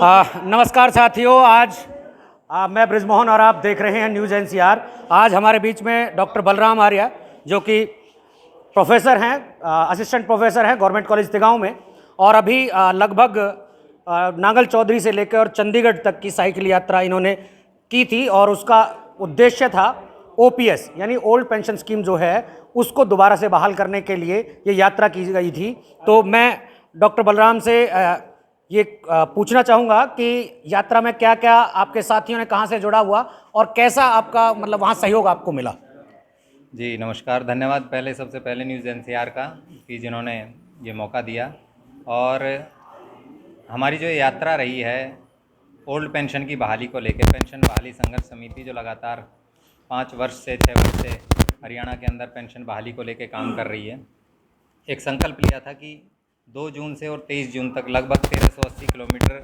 नमस्कार साथियों, आज मैं ब्रिजमोहन और आप देख रहे हैं न्यूज़ एनसीआर। आज हमारे बीच में डॉक्टर बलराम आर्य, जो कि प्रोफेसर हैं, असिस्टेंट प्रोफेसर हैं गवर्नमेंट कॉलेज तिगांव में, और अभी लगभग नांगल चौधरी से लेकर और चंडीगढ़ तक की साइकिल यात्रा इन्होंने की थी, और उसका उद्देश्य था ओपीएस यानी ओल्ड पेंशन स्कीम जो है उसको दोबारा से बहाल करने के लिए ये यात्रा की गई थी। तो मैं डॉक्टर बलराम से ये पूछना चाहूँगा कि यात्रा में क्या क्या आपके साथियों ने कहाँ से जुड़ा हुआ और कैसा आपका मतलब वहाँ सहयोग आपको मिला। जी नमस्कार, धन्यवाद पहले सबसे पहले न्यूज़ एनसीआर का कि जिन्होंने ये मौका दिया। और हमारी जो यात्रा रही है ओल्ड पेंशन की बहाली को लेकर, पेंशन बहाली संघर्ष समिति जो लगातार 5 वर्ष से 6 वर्ष से हरियाणा के अंदर पेंशन बहाली को लेकर काम कर रही है, एक संकल्प लिया था कि 2 जून से और 23 जून तक लगभग 1380 किलोमीटर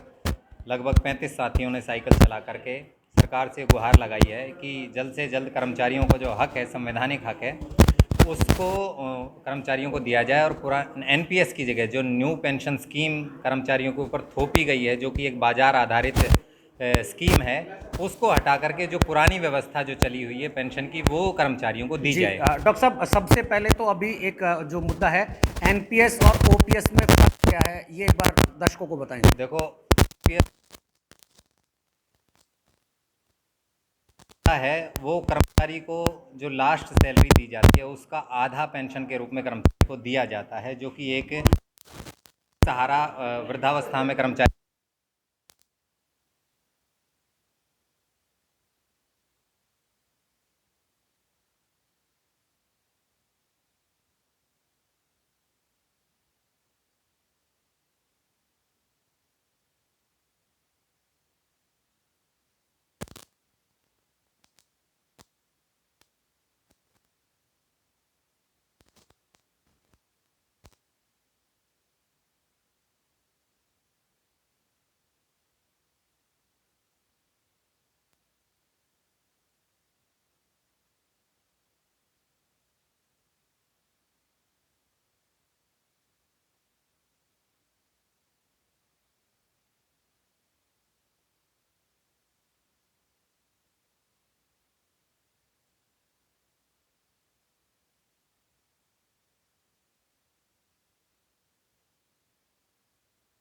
लगभग 35 साथियों ने साइकिल चला करके सरकार से गुहार लगाई है कि जल्द से जल्द कर्मचारियों को जो हक है, संवैधानिक हक है, उसको कर्मचारियों को दिया जाए। और पूरा एनपीएस की जगह जो न्यू पेंशन स्कीम कर्मचारियों के ऊपर थोपी गई है, जो कि एक बाजार आधारित स्कीम है, उसको हटा करके जो पुरानी व्यवस्था जो चली हुई है पेंशन की, वो कर्मचारियों को दी जाए। डॉक्टर साहब, सबसे पहले तो अभी एक जो मुद्दा है एनपीएस और ओपीएस में फर्क क्या है, ये एक बार दर्शकों को बताएं। देखो, है वो कर्मचारी को जो लास्ट सैलरी दी जाती है उसका आधा पेंशन के रूप में कर्मचारी को दिया जाता है, जो कि एक सहारा वृद्धावस्था में कर्मचारी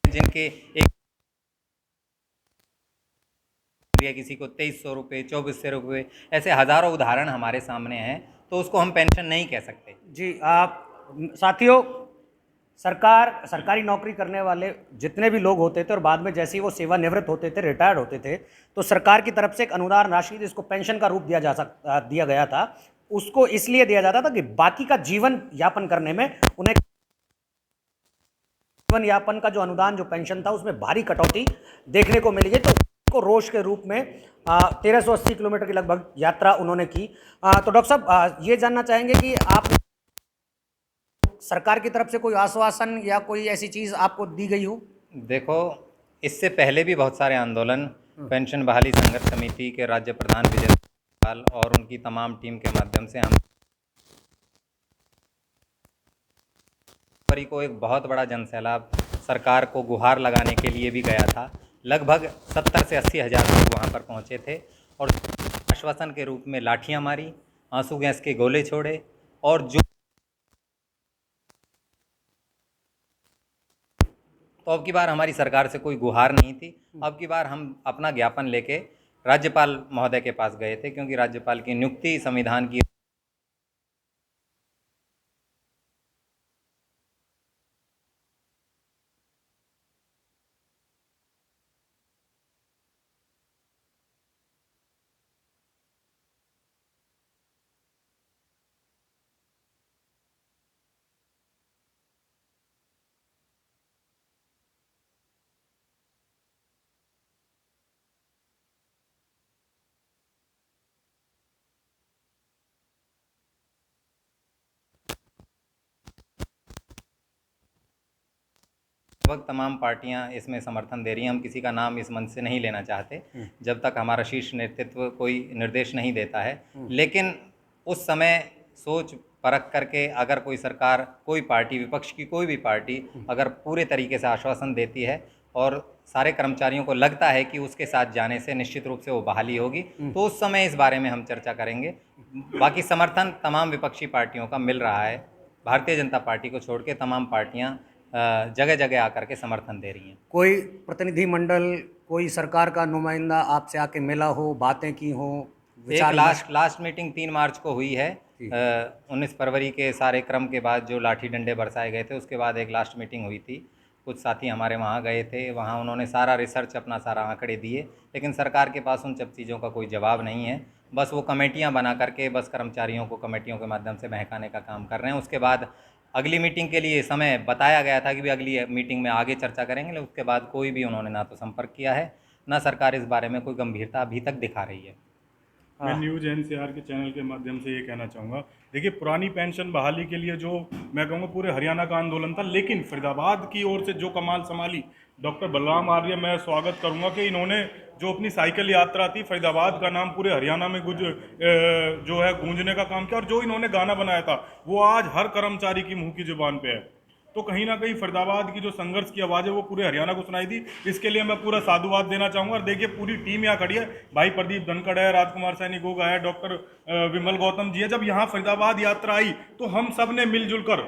जिनके एक किसी को 2300 रुपये, 2400 रुपये, ऐसे हज़ारों उदाहरण हमारे सामने हैं, तो उसको हम पेंशन नहीं कह सकते। जी, आप साथियों, सरकारी नौकरी करने वाले जितने भी लोग होते थे और बाद में जैसे ही वो सेवानिवृत्त होते थे, रिटायर्ड होते थे, तो सरकार की तरफ से एक अनुदान राशि जिसको पेंशन का रूप दिया गया था, उसको इसलिए दिया जाता था कि बाकी का जीवन यापन करने में उन्हें जीवन यापन का जो अनुदान, जो पेंशन था, उसमें भारी कटौती देखने को मिली है। तो को रोष के रूप में 1380 किलोमीटर की लगभग यात्रा उन्होंने की। तो डॉक्टर साहब, ये जानना चाहेंगे कि आप सरकार की तरफ से कोई आश्वासन या कोई ऐसी चीज़ आपको दी गई हो? देखो, इससे पहले भी बहुत सारे आंदोलन पेंशन बहाली संघर्ष समिति के राज्य प्रधान विजय पाल और उनकी तमाम टीम के माध्यम से हम फरवरी को एक बहुत बड़ा जनसैलाब सरकार को गुहार लगाने के लिए भी गया था। लगभग 70 से 80 हज़ार लोग वहाँ पर पहुँचे थे और आश्वासन के रूप में लाठियाँ मारी, आंसू गैस के गोले छोड़े, और जो तो अब की बार हमारी सरकार से कोई गुहार नहीं थी। अब की बार हम अपना ज्ञापन लेके राज्यपाल महोदय के पास गए थे, क्योंकि राज्यपाल की नियुक्ति संविधान की लगभग तमाम पार्टियां इसमें समर्थन दे रही हैं। हम किसी का नाम इस मंच से नहीं लेना चाहते जब तक हमारा शीर्ष नेतृत्व कोई निर्देश नहीं देता है, लेकिन उस समय सोच परख करके अगर कोई सरकार, कोई पार्टी, विपक्ष की कोई भी पार्टी अगर पूरे तरीके से आश्वासन देती है और सारे कर्मचारियों को लगता है कि उसके साथ जाने से निश्चित रूप से वो बहाली होगी, तो उस समय इस बारे में हम चर्चा करेंगे। बाकी समर्थन तमाम विपक्षी पार्टियों का मिल रहा है। भारतीय जनता पार्टी को छोड़ के तमाम पार्टियां जगह जगह आकर के समर्थन दे रही हैं। कोई प्रतिनिधिमंडल, कोई सरकार का नुमाइंदा आपसे आके मिला हो, बातें की हो, एक लास्ट मीटिंग 3 मार्च को हुई है। 19 फरवरी के सारे क्रम के बाद जो लाठी डंडे बरसाए गए थे, उसके बाद एक लास्ट मीटिंग हुई थी। कुछ साथी हमारे वहाँ गए थे, वहाँ उन्होंने सारा रिसर्च, अपना सारा आंकड़े दिए, लेकिन सरकार के पास उन सब चीज़ों का कोई जवाब नहीं है। बस वो कमेटियाँ बना करके बस कर्मचारियों को कमेटियों के माध्यम से बहकाने का काम कर रहे हैं। उसके बाद अगली मीटिंग के लिए समय बताया गया था कि भी अगली मीटिंग में आगे चर्चा करेंगे, लेकिन उसके बाद कोई भी उन्होंने ना तो संपर्क किया है, ना सरकार इस बारे में कोई गंभीरता अभी तक दिखा रही है। मैं न्यूज़ एनसीआर के चैनल के माध्यम से ये कहना चाहूँगा, देखिए पुरानी पेंशन बहाली के लिए जो मैं कहूँगा पूरे हरियाणा का आंदोलन था, लेकिन फरीदाबाद की ओर से जो कमाल संभाली डॉक्टर बलराम आर्य, मैं स्वागत करूँगा कि इन्होंने जो अपनी साइकिल यात्रा थी, फरीदाबाद का नाम पूरे हरियाणा में जो है गूंजने का काम किया, और जो इन्होंने गाना बनाया था वो आज हर कर्मचारी की मुँह की जुबान पे है। तो कहीं ना कहीं फरीदाबाद की जो संघर्ष की आवाज़ है वो पूरे हरियाणा को सुनाई दी। इसके लिए मैं पूरा साधुवाद देना चाहूँगा। और देखिए पूरी टीम यहाँ खड़ी है, भाई प्रदीप धनखड़ है, राजकुमार सैनी गोगा है, डॉक्टर विमल गौतम जी है। जब यहाँ फरीदाबाद यात्रा आई तो हम सब ने मिलजुल कर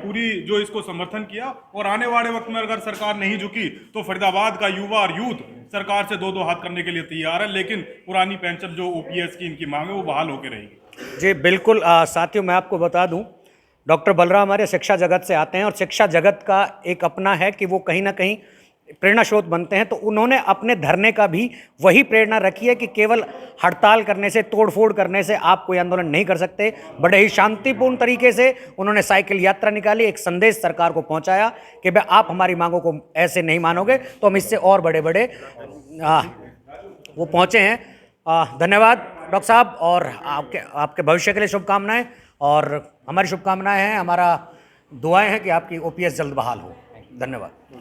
पूरी जो इसको समर्थन किया, और आने वाले वक्त में अगर सरकार नहीं झुकी तो फरीदाबाद का युवा और यूथ सरकार से दो हाथ करने के लिए तैयार है, लेकिन पुरानी पेंशन जो ओपीएस की इनकी मांग है वो बहाल होकर रहेगी। जी बिल्कुल। साथियों, मैं आपको बता दूं, डॉक्टर बलराम हमारे शिक्षा जगत से आते हैं, और शिक्षा जगत का एक अपना है कि वो कहीं ना कहीं प्रेरणा स्रोत बनते हैं। तो उन्होंने अपने धरने का भी वही प्रेरणा रखी है कि केवल हड़ताल करने से, तोड़फोड़ करने से आप कोई आंदोलन नहीं कर सकते। बड़े ही शांतिपूर्ण तरीके से उन्होंने साइकिल यात्रा निकाली, एक संदेश सरकार को पहुंचाया कि भाई आप हमारी मांगों को ऐसे नहीं मानोगे तो हम इससे और बड़े बड़े वो पहुंचे हैं। धन्यवाद डॉक्टर साहब, और आपके भविष्य के लिए शुभकामनाएं, और हमारी शुभकामनाएं हैं, हमारा दुआएं हैं कि आपकी ओपीएस जल्द बहाल हो। धन्यवाद।